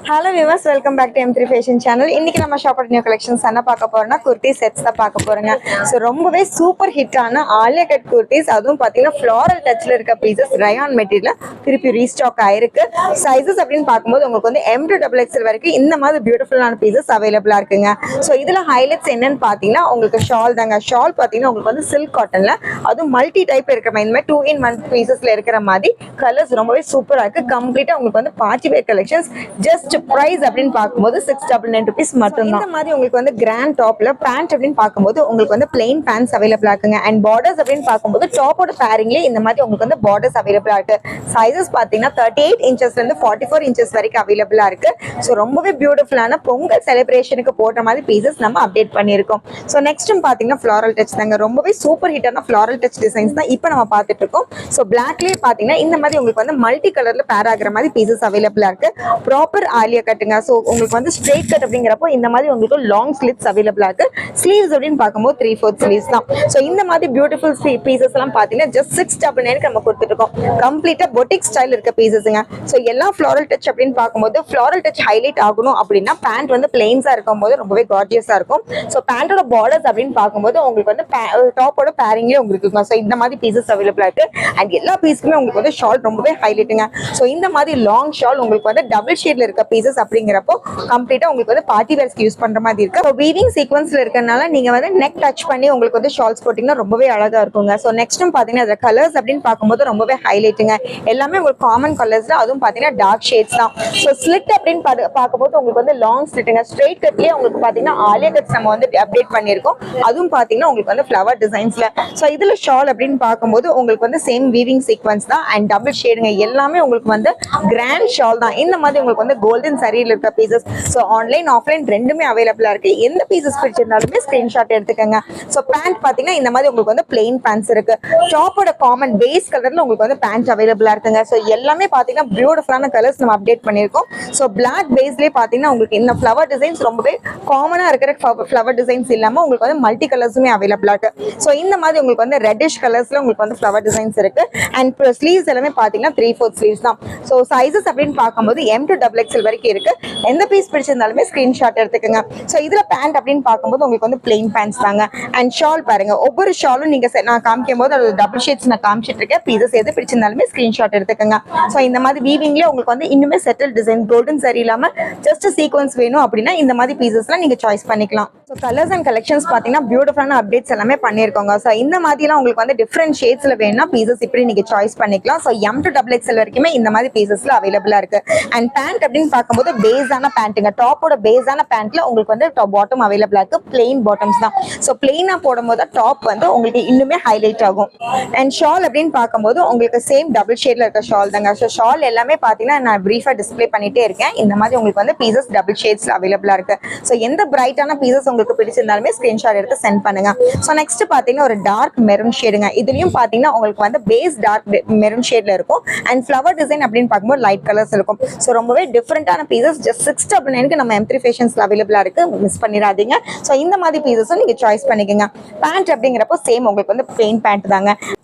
Hello viewers, welcome back to M3 Fashion Channel. இன்னைக்கு நம்ம ஷாப்போட நியூ கலெக்ஷன்ஸ் என்ன பார்க்க போறோம்னா குர்த்தி செட்ஸ் தான் பார்க்க போறோங்க. ஸோ ரொம்பவே சூப்பர் ஹிட்டான ஆலியா கட் குர்த்திஸ், அதுவும் பார்த்தீங்கன்னா ஃப்ளாரல் டச்ல இருக்க பீசஸ் ரயான் மெட்டீரியல் திருப்பி ரீஸ்டாக் ஆயிருக்கு. சைஸஸ் அப்படின்னு பார்க்கும்போது உங்களுக்கு வந்து M to XXL வரைக்கும் இந்த மாதிரி பியூட்டிஃபுல்லான பீசஸ் அவைலபிளா இருக்குங்க. ஸோ இதுல ஹைலைட்ஸ் என்னன்னு பார்த்தீங்கன்னா உங்களுக்கு ஷால் தாங்க. ஷால் பார்த்தீங்கன்னா உங்களுக்கு வந்து சில்க் காட்டன்ல அதுவும் மல்டி டைப் இருக்கிற மாதிரி இந்த மாதிரி 2-in-1 பீசஸ்ல இருக்கிற மாதிரி கலர்ஸ் ரொம்பவே சூப்பரா இருக்கு. கம்ப்ளீட்டா உங்களுக்கு வந்து party wear collections. Just price அப்படின்னு பார்க்கும்போது 699 rupees மட்டும்தான். இந்த மாதிரி உங்களுக்கு வந்து கிராண்ட் டாப்ல பேண்ட் அப்படின்னு பார்க்கும்போது உங்களுக்கு வந்து பிளெயின் பேண்ட்ஸ் அவைலபிளா இருக்குங்க. அண்ட் பார்டர்ஸ் அப்படின்னு பார்க்கும்போது டாப்போட பேரிங்லேயே இந்த மாதிரி உங்களுக்கு வந்து பார்டர்ஸ் அவைலபிளா இருக்கு. சைஸஸ் பார்த்தீங்கன்னா 38 inchesல இருந்து 44 inches வரைக்கும் அவைலபிளா இருக்கு. ஸோ ரொம்பவே பியூட்டிஃபுல்லான பொங்கல் செலிப்ரேஷனுக்கு போட்ட மாதிரி பீசஸ் நம்ம அப்டேட் பண்ணியிருக்கோம். ஸோ நெக்ஸ்ட் பார்த்தீங்கன்னா ஃப்ளாரல் டச் தாங்க. ரொம்பவே சூப்பர் ஹிட்டான ஃப்ளாரல் டச் டிசைன்ஸ் தான் இப்போ நம்ம பார்த்துட்டு இருக்கோம். ஸோ பிளாக்லேயே பார்த்தீங்கன்னா இந்த மாதிரி உங்களுக்கு வந்து மல்டி கலர்ல பேர் ஆகிற மாதிரி பீசஸ் அவைலபிளா இருக்கு. ப்ராப்பர் ஆலியா கட்டுங்க. ஸோ உங்களுக்கு வந்து ஸ்ட்ரெயிட் கட் அப்படிங்கிறப்போ இந்த மாதிரி உங்களுக்கு லாங் ஸ்லிப்ஸ் அவைலபிளா இருக்கு. ஸ்லீவ்ஸ் அப்படின்னு பார்க்கும்போது 3/4 ஸ்லீவ்ஸ் தான். ஸோ இந்த மாதிரி பியூட்டிஃபுல் பீசஸ் எல்லாம் பார்த்தீங்கன்னா ஜஸ்ட் 699 நம்ம கொடுத்துருக்கோம். கம்ப்ளீட்டா பொட்டிக் ஸ்டைல் இருக்க பீசஸ்ங்க. ஸோ எல்லா ஃப்ளாரல் டச் அப்படின்னு பார்க்கும்போது ஃப்ளாரல் டச் ஹைலைட் ஆகணும் அப்படின்னா பேண்ட் வந்து பிளெயின்ஸா இருக்கும் போது ரொம்பவே கார்ஜியஸா இருக்கும். ஸோ பேண்டோட பார்டர்ஸ் அப்படின்னு பார்க்கும்போது உங்களுக்கு வந்து டாப்போட பேரிங்லேயே உங்களுக்கு இருக்கும். ஸோ இந்த மாதிரி பீசஸ் அவைலபிளா இருக்கு. அண்ட் எல்லா பீஸுக்குமே உங்களுக்கு வந்து ஷால் ரொம்பவே ஹைலைட்டுங்க. ஸோ இந்த மாதிரி லாங் ஷால் உங்களுக்கு வந்து டபுள் ஷேட்ல இருக்க பீசஸ் அப்படிங்கிறப்போ கம்ப்ளீட்டா உங்களுக்கு வந்து பார்ட்டி வேர்ஸ்க்கு யூஸ் பண்ற மாதிரி இருக்கு. ஸோ வீவிங் சீக்வன்ஸ்ல இருக்கறனால நீங்க வந்து நெக் டச் பண்ணி உங்களுக்கு வந்து ஷால்ஸ் போட்டீங்கன்னா ரொம்பவே அழகா இருக்குங்க. ஸோ நெக்ஸ்ட்டும் பாத்தீங்கன்னா அதுல கலர்ஸ் அப்படின்னு பார்க்கும்போது ரொம்பவே ஹைலைட்டுங்க. எல்லாமே உங்களுக்கு காமன் கலர்ஸ் தான். அதுவும் பாத்தீங்கன்னா டார்க் ஷேட்ஸ் தான். ஸோ ஸ்லிட் அப்படின்னு பார்க்கும்போது உங்களுக்கு வந்து லாங் ஸ்லிட்டுங்க. ஸ்ட்ரெயிட் கட்லயே உங்களுக்கு பாத்தீங்கன்னா ஆலியா கட்ஸ் நம்ம வந்து அப்டேட் பண்ணியிருக்கோம். அதுவும் பாத்தீங்கன்னா உங்களுக்கு வந்து ஃபிளவர் டிசைன்ஸ்ல. ஸோ இதுல ஷால் அப்படின்னு பார்க்கும்போது உங்களுக்கு வந்து சேம் வீவிங் சீக்வன்ஸ் தான் அண்ட் டபுள் ஷேடுங்க. எல்லாமே உங்களுக்கு வந்து கிராண்ட் ஷால் தான். இந்த மாதிரி உங்களுக்கு வந்து கோல்டன் சரியில் இருக்க பீசஸ். ஸோ ஆன்லைன் ஆஃப்லைன் ரெண்டுமே அவைலபிளா இருக்கு. எந்த பீசஸ் பிடிச்சிருந்தாலுமே ஸ்கிரீன்ஷாட் எடுத்துக்கோங்க. ஸோ பேண்ட் பாத்தீங்கன்னா இந்த மாதிரி உங்களுக்கு வந்து பிளெயின் பேண்ட்ஸ் இருக்கு. டாப்போட காமன் பேஸ் கலர்ல உங்களுக்கு வந்து பேண்ட் அவைலபிளா இருக்குங்க. ஸோ எல்லாமே பாத்தீங்கன்னா பியூட்டிஃபுல்லான கலர்ஸ் நம்ம அப்டேட் பண்ணியிருக்கோம். ஸோ பிளாக் பேஸ்லேயே பாத்தீங்கன்னா உங்களுக்கு இந்த ஃபிளவர் டிசைன்ஸ் ரொம்பவே காமனா இருக்கிற ஃபிளவர் டிசைன்ஸ் இல்லாம உங்களுக்கு வந்து மல்டி கலர்ஸுமே அவைலபிளா இருக்கு. ஸோ இந்த மாதிரி உங்களுக்கு வந்து ரெட்டிஷ் கலர்ஸ்ல உங்களுக்கு வந்து ஃபிளவர் டிசைன்ஸ் இருக்கு. அண்ட் ஸ்லீவ்ஸ் எல்லாமே பாத்தீங்கன்னா 3/4 ஸ்லீவ்ஸ் தான். ஸோ சைஸஸ் அப்படின்னு பார்க்கும்போது M to XXL வரைக்கும் இருக்கு. எந்த பீஸ் பிடிச்சிருந்தாலுமே ஸ்கிரீன்ஷாட் எடுத்துக்கோங்க. ஸோ இதுல பேண்ட் அப்படின்னு பார்க்கும்போது உங்களுக்கு வந்து பிளெயின் பேண்ட்ஸ் தாங்க. அண்ட் ஷால் பாருங்க. ஒவ்வொரு ஷாலும் நீங்க நான் காமிக்கும் போது அது டபுள் ஷேட்ஸ் நான் காமிச்சிட்டு இருக்கேன். பீசஸ் எது பிடிச்சிருந்தாலுமே ஸ்கிரீன்ஷாட் எடுத்துக்கோங்க. ஸோ இந்த மாதிரி வீவிங்லேயே உங்களுக்கு வந்து இன்னுமே செட்டில் டிசைன் கோல்டன் சரி இல்லாம ஜஸ்ட் சீக்வன்ஸ் வேணும் அப்படின்னா இந்த மாதிரி பீசஸ்லாம் நீங்க சாய்ஸ் பண்ணிக்கலாம். ஸோ கலர்ஸ் அண்ட் கலெக்ஷன்ஸ் பார்த்தீங்கன்னா பியூட்டிஃபுல்லான அப்டேட்ஸ் எல்லாமே பண்ணியிருக்கோங்க. ஸோ இந்த மாதிரிலாம் உங்களுக்கு வந்து டிஃப்ரெண்ட் ஷேட்ஸ்ல வேணும்னா பீசஸ் இப்படி நீங்க சாய்ஸ் பண்ணிக்கலாம். ஸோ M to XXL வரைக்குமே இந்த மாதிரி பீசஸ்ல அவைலபிளா இருக்கு. அண்ட் பேண்ட் அப்படின்னு பார்க்கும்போது பேஸான பேண்ட்டுங்க. டாப்போட பேஸான பேண்ட்ல உங்களுக்கு வந்து பாட்டம் அவைலபிளா இருக்கு. பிளெயின் பாட்டம்ஸ் தான். ஸோ பிளெயினா போடும்போது டாப் வந்து உங்களுக்கு இன்னுமே ஹைலைட் ஆகும். அண்ட் ஷால் அப்படின்னு பார்க்கும்போது உங்களுக்கு சேம் டபுள் ஷேட்ல இருக்க ஷால் தாங்க. ஸோ ஷால் எல்லாமே பார்த்தீங்கன்னா நான் பிரீஃபா டிஸ்பிளே பண்ணிட்டே இருக்கேன். இந்த மாதிரி உங்களுக்கு வந்து பீசஸ் டபுள் ஷேட்ஸ்ல அவைலபிளா இருக்கு. ஸோ எந்த பிரைட்டான பீசஸ் உங்களுக்கு பிடிச்சிருந்தாலுமே ஸ்கிரீன்ஷாட் எடுத்து சென்ட் பண்ணுங்க. ஸோ நெக்ஸ்ட் பார்த்தீங்கன்னா ஒரு டார்க் மெரூன் ஷேடுங்க. இதுலயும் பார்த்தீங்கன்னா உங்களுக்கு வந்து பேஸ் டார்க் மெரூன் ஷேட்ல இருக்கும். அண்ட் ஃபிளவர் டிசைன் அப்படின்னு பார்க்கும்போது லைட் கலர்ஸ் இருக்கும். ஸோ ரொம்பவே டிஃப்ரெண்டான பீசஸ் ஜஸ்ட் 699 நம்ம M3 ஃபேஷன்ஸ்ல அவைலபிளா இருக்கு. மிஸ் பண்ணிடாதீங்க. ஸோ இந்த மாதிரி பீசஸும் நீங்க சாய்ஸ் பண்ணிக்கோங்க. பேண்ட் அப்படிங்கிறப்போ சேம் உங்களுக்கு வந்து பிளெயின் பேண்ட் தாங்க.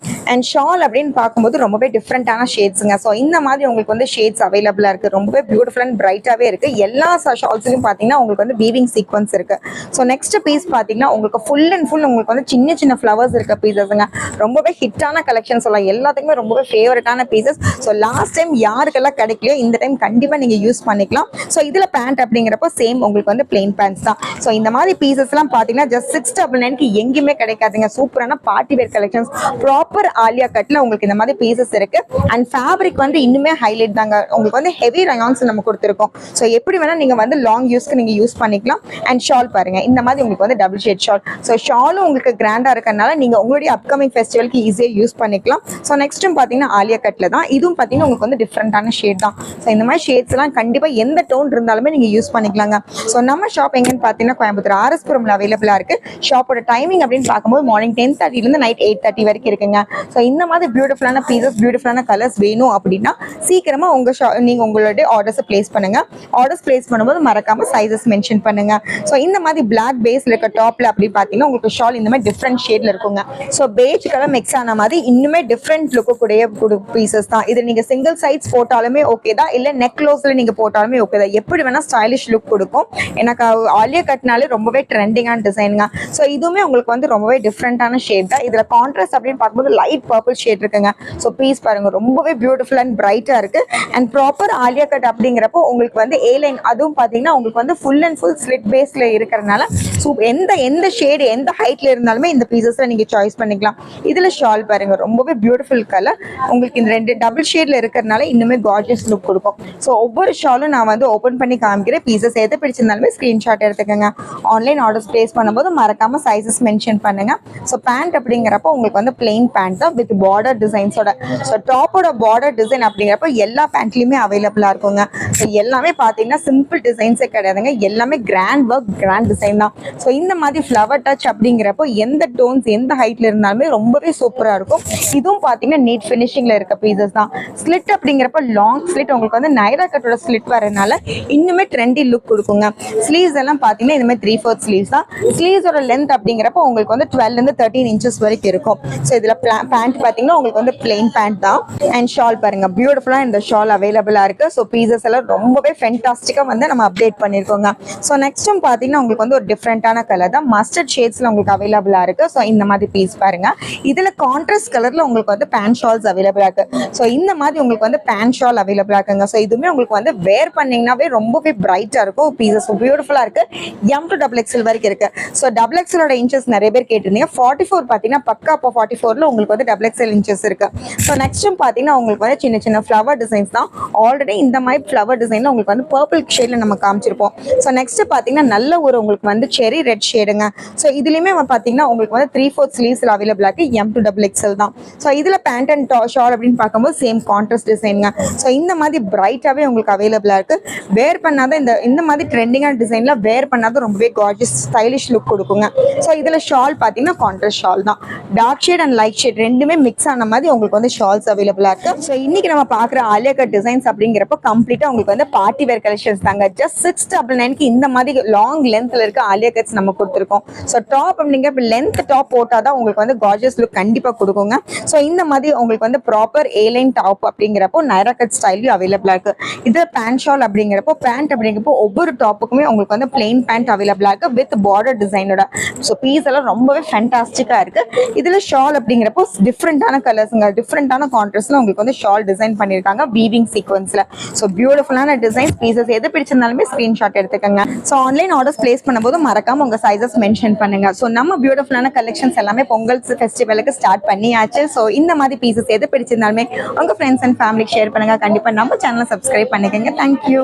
அண்ட் ஷால் அப்படின்னு பார்க்கும்போது ரொம்பவே டிஃப்ரெண்டான ஷேட்ஸுங்க. ஸோ இந்த மாதிரி உங்களுக்கு வந்து ஷேட்ஸ் அவைலபிளா இருக்கு. ரொம்பவே பியூட்டிஃபுல் அண்ட் பிரைட்டாவே இருக்கு. எல்லா ஷால்ஸ்லையும் பார்த்தீங்கன்னா உங்களுக்கு வந்து வீவிங் சீக்வன்ஸ் இருக்கு. ஸோ நெக்ஸ்ட் பீஸ் பார்த்தீங்கன்னா உங்களுக்கு ஃபுல் அண்ட் ஃபுல் உங்களுக்கு வந்து சின்ன சின்ன ஃப்ளவர்ஸ் இருக்க பீசஸ்ங்க. ரொம்பவே ஹிட்டான கலெக்ஷன் சொல்லலாம். எல்லாத்துக்குமே ரொம்பவே ஃபேவரட்டான பீசஸ். ஸோ லாஸ்ட் டைம் யாருக்கெல்லாம் கிடைக்கலையோ இந்த டைம் கண்டிப்பா நீங்க யூஸ் பண்ணிக்கலாம். ஸோ இதுல பேண்ட் அப்படிங்கிறப்போ சேம் உங்களுக்கு வந்து பிளெயின் பேண்ட்ஸ் தான். ஸோ இந்த மாதிரி பீசஸ் எல்லாம் பார்த்தீங்கன்னா ஜஸ்ட் 699 எங்கேயுமே கிடைக்காதுங்க. சூப்பரான party wear collections. Proper Alia கட்ல உங்களுக்கு இந்த மாதிரி பீசஸ் இருக்கு. அண்ட் ஃபேப்ரிக் வந்து இன்னுமே ஹைலைட் தாங்க. உங்களுக்கு வந்து ஹெவி ரயான்ஸ் நம்ம கொடுத்துருக்கோம். ஸோ எப்படி வேணா நீங்க வந்து லாங் யூஸ்க்கு நீங்க யூஸ் பண்ணிக்கலாம். அண்ட் ஷால் பாருங்க. இந்த மாதிரி உங்களுக்கு வந்து டபுள் ஷேட் ஷால். ஸோ ஷாலும் உங்களுக்கு கிராண்டா இருக்கறனால நீங்க உங்களுடைய அப்கமிங் ஃபெஸ்டிவலுக்கு ஈஸியா யூஸ் பண்ணிக்கலாம். ஸோ நெக்ஸ்ட்டும் பாத்தீங்கன்னா ஆலியா கட்ல தான். இதுவும் பாத்தீங்கன்னா உங்களுக்கு வந்து டிஃப்ரெண்டான ஷேட் தான். ஸோ இந்த மாதிரி ஷேட்ஸ் எல்லாம் கண்டிப்பா எந்த டோன் இருந்தாலுமே நீங்க யூஸ் பண்ணிக்கலாங்க. ஸோ நம்ம ஷாப் எங்கன்னு பாத்தீங்கன்னா கோயம்புத்தூர் RS புரம்ல அவைலபிளா இருக்கு. ஷாப்போட டைமிங் அப்படின்னு பார்க்கும்போது மார்னிங் 10:30 நைட் 8:30 வரைக்கும் இருக்குங்க. ஸோ இந்த மாதிரி பியூட்டிஃபுல்லான பீசஸ், பியூட்டிஃபுல்லான கலர்ஸ் வேணும் அப்படின்னா சீக்கிரமா நீங்க உங்களுடைய ஆர்டர்ஸை பிளேஸ் பண்ணுங்க. ஆர்டர்ஸ் பிளேஸ் பண்ணும்போது மறக்காம சைஸஸ் மென்ஷன் பண்ணுங்க. ஸோ இந்த மாதிரி பிளாக் பேஸ்ல இருக்க டாப்ல அப்படி பார்த்தீங்கன்னா உங்களுக்கு ஷால் இந்த மாதிரி டிஃப்ரெண்ட் ஷேட்ல இருக்குங்க. ஸோ பேஜ் கலர் மிக்ஸ் ஆன மாதிரி இன்னுமே டிஃப்ரெண்ட் லுக்கு கூடிய பீசஸ் தான் இது. நீங்க சிங்கிள் சைட்ஸ் போட்டாலுமே ஓகே தான், இல்ல நெக் க்ளோஸ்ல நீங்க போட்டாலுமே ஓகே தான். எப்படி வேணா ஸ்டைலிஷ் லுக் கொடுக்கும். எனக்கு ஆலியா கட்னாலே ரொம்பவே ட்ரெண்டிங்கான டிசைனுங்க. ஸோ இதுவுமே உங்களுக்கு வந்து ரொம்பவே டிஃப்ரெண்டான ஷேட் தான். இதுல கான்ட்ராஸ்ட் அப்படின்னு பார்க்கும்போது லைட் பர்பிள் ஷேட் இருக்குங்க. ஸோ பீஸ் பாருங்க ரொம்பவே பியூட்டிஃபுல் அண்ட் பிரைட்டா இருக்கு. அண்ட் ப்ராப்பர் ஆலியா கட் அப்படிங்கிறப்போ உங்களுக்கு வந்து ஏ லைன், அதுவும் பாத்தீங்கன்னா உங்களுக்கு வந்து ஃபுல் அண்ட் ஃபுல் ஸ்லிட் பேஸ்ல இருக்கிறதுனால எந்த ஷேடு எந்த ஹைட்ல இருந்தாலுமே இந்த பீசஸ்ல நீங்க சாய்ஸ் பண்ணிக்கலாம். இதுல ஷால் பாருங்க ரொம்பவே பியூட்டிஃபுல் கலர். உங்களுக்கு இந்த ரெண்டு டபுள் ஷேட்ல இருக்கிறதுனால இன்னுமே கார்ஜியஸ் லுக் கொடுக்கும். ஸோ ஒவ்வொரு ஷாலும் நான் வந்து ஓப்பன் பண்ணி காமிக்கிறேன். பீசஸ் எது பிடிச்சிருந்தாலுமே ஸ்கிரீன்ஷாட் எடுத்துக்கோங்க. ஆன்லைன் ஆர்டர்ஸ் பிளேஸ் பண்ணும்போது மறக்காம சைஸஸ் மென்ஷன் பண்ணுங்க. ஸோ பேண்ட் அப்படிங்கிறப்ப உங்களுக்கு வந்து பிளெயின் பேண்ட் தான் வித் பார்டர் டிசைன்ஸோட. ஸோ டாப்போட பார்டர் டிசைன் அப்படிங்கிறப்ப எல்லா பேண்ட்லயுமே அவைலபிளா இருக்குங்க. ஸோ எல்லாமே பார்த்தீங்கன்னா சிம்பிள் டிசைன்ஸே கிடையாதுங்க, எல்லாமே கிராண்ட் ஒர்க், கிராண்ட் டிசைன் தான். ஸோ இந்த மாதிரி ஃப்ளவர் டச் அப்படிங்கிறப்போ எந்த டோன்ஸ் எந்த ஹைட்ல இருந்தாலுமே ரொம்பவே சூப்பரா இருக்கும். இதுவும் பார்த்தீங்கன்னா நீட் ஃபினிஷிங்ல இருக்க பீசஸ் தான். ஸ்லிட் அப்படிங்கிறப்ப லாங் ஸ்லிட் உங்களுக்கு வந்து நைரா கட்டோட ஸ்லிட் வரதுனால இன்னுமே ட்ரெண்டி லுக் கொடுக்குங்க. ஸ்லீவ்ஸ் எல்லாம் பார்த்தீங்கன்னா இந்த மாதிரி 3/4 ஸ்லீவ்ஸ் தான். ஸ்லீவ்ஸோட லென்த் அப்படிங்கிறப்ப உங்களுக்கு வந்து 12 இருந்து 13 இன்ச்சஸ் வரைக்கும் இருக்கும். ஸோ இதுல பேண்ட் பார்த்தீங்கன்னா உங்களுக்கு வந்து பிளெயின் பேண்ட் தான். அண்ட் ஷால் பாருங்க பியூட்டிஃபுல்லா இந்த ஷால் அவைலபிளா இருக்கு. ஸோ பீசஸ் எல்லாம் ரொம்பவே ஃபென்டாஸ்டிக்கா வந்து நம்ம அப்டேட் பண்ணிருக்கோங்க. ஸோ நெக்ஸ்ட்டும் பார்த்தீங்கன்னா உங்களுக்கு வந்து ஒரு டிஃப்ரெண்டான கலர் தான், மஸ்டர்ட் ஷேட்ஸ்ல உங்களுக்கு அவைலபிளா இருக்கு. ஸோ இந்த மாதிரி பீஸ் பாருங்க. இதுல கான்ட்ராஸ்ட் கலர்ல உங்களுக்கு வந்து பேண்ட் ஷால்ஸ் அவைலபிளா இருக்கு. ஸோ இந்த மாதிரி உங்களுக்கு வந்து பேண்ட் ஷால் அவைலபிளா இருக்குங்க. ஸோ இதுவுமே உங்களுக்கு வந்து வேர் பண்ணீங்கன்னாவே ரொம்பவே பிரைட்டா இருக்கும். பீசஸ் பியூட்டிஃபுல்லா இருக்கு. M to XXL வரைக்கும் இருக்கு. ஸோ XXLோட இன்ச்சஸ் நிறைய பேர் கேட்டிருந்தீங்க. 44 பார்த்தீங்கன்னா பக்கா. அப்போ 44ல உங்களுக்கு வந்து XXL இன்ச்சஸ் இருக்கு. ஸோ நெக்ஸ்ட்டும் பார்த்தீங்கன்னா உங்களுக்கு வந்து சின்ன சின்ன ஃப்ளவர் டிசைன்ஸ் தான். ஆல்ரெடி இந்த மாதிரி ஃப்ளவர் டிசைன்ல உங்களுக்கு வந்து பர்பிள் ஷேட்ல நம்ம காமிச்சிருப்போம். ஸோ நெக்ஸ்ட் பார்த்தீங்கன்னா நல்ல ஒரு உங்களுக்கு வந்து செரி ரெட் ஷேடுங்க. ஸோ இதுலயுமே பார்த்தீங்கன்னா உங்களுக்கு வந்து 3/4 ஸ்லீவ்ஸ்ல அவைலபிளா இருக்கு. M to XXL தான். ஸோ இதுல பேண்ட் அண்ட் ஷால் அப்படின்னு பார்க்கும்போது சேம் கான்ட்ராஸ்ட் டிசைனுங்க. ஸோ இந்த மாதிரி பிரைட்டாவே உங்களுக்கு அவைலபிளா இருக்கு. வேர் பண்ணாத இந்த மாதிரி ட்ரெண்டிங்கான டிசைன்ல வேர் பண்ணாத ரொம்பவே கார்ஜியஸ் ஸ்டைலிஷ் லுக் கொடுக்குங்க. ஸோ இதுல ஷால் பார்த்தீங்கன்னா கான்ட்ராஸ்ட் ஷால் தான். Dark shade and light shade ரெண்டுமே மிக்ஸ் ஆன மாதிரி உங்களுக்கு வந்து ஷால்ஸ் அவைலபிளா இருக்கு. ஸோ இன்னைக்கு நம்ம பாக்குற ஆலியா கட் டிசைன்ஸ் அப்படிங்கிறப்ப கம்ப்ளீட்டா உங்களுக்கு வந்து பார்ட்டி வேர் கலெக்ஷன்ஸ் தாங்க. ஜஸ்ட் 699க்கு இந்த மாதிரி லாங் லென்த்ல இருக்க ஆலியா கட்ஸ் நம்ம கொடுத்துருக்கோம். ஸோ டாப் அப்படிங்கிறப்ப லென்த் டாப் போட்டாதான் உங்களுக்கு வந்து கார்ஜியஸ் லுக் கண்டிப்பா கொடுக்குங்க. ஸோ இந்த மாதிரி உங்களுக்கு வந்து ப்ராப்பர் ஏலைன் டாப் அப்படிங்கிறப்போ நைரா கட் ஸ்டைல்லையும் அவைலபிளா இருக்கு. இது பேண்ட் ஷால் அப்படிங்கிறப்போ பேண்ட் அப்படிங்கிறப்போ ஒவ்வொரு டாப்புக்குமே உங்களுக்கு வந்து பிளெயின் பேண்ட் அவைலபிளா இருக்கு வித் பார்டர் டிசைனோட. ஸோ பீஸ் எல்லாம் ரொம்பவே ஃபேண்டாஸ்டிக்கா இருக்கு. இதுல ஷால் அப்படிங்கிறப்போ டிஃப்ரெண்டான கலர்ஸ்ங்க, டிஃப்ரெண்டான கான்ட்ராஸ்ட்ல உங்களுக்கு வந்து ஷால் டிசைன் பண்ணிருக்காங்க வீவிங் சீக்வன்ஸ்ல. ஸோ பியூட்டிஃபுல்லான டிசைன்ஸ். பீசஸ் எது பிடிச்சிருந்தாலுமே ஸ்கிரீன்ஷாட் எடுத்துக்கோங்க. ஸோ ஆன்லைன் ஆர்டர்ஸ் பிளேஸ் பண்ணும்போது மறக்காம உங்க சைஸஸ் மென்ஷன் பண்ணுங்க. ஸோ நம்ம பியூட்டிஃபுல்லான கலெக்ஷன்ஸ் எல்லாமே பொங்கல் ஃபெஸ்டிவலுக்கு ஸ்டார்ட் பண்ணியாச்சு. ஸோ இந்த மாதிரி பீசஸ் எது பிடிச்சிருந்தாலுமே உங்க ஃப்ரெண்ட்ஸ் அண்ட் ஃபேமிலிக்கு ஷேர் பண்ணுங்க. கண்டிப்பா நம்ம சேனலை சப்ஸ்கிரைப் பண்ணிக்கோங்க. தேங்க்யூ.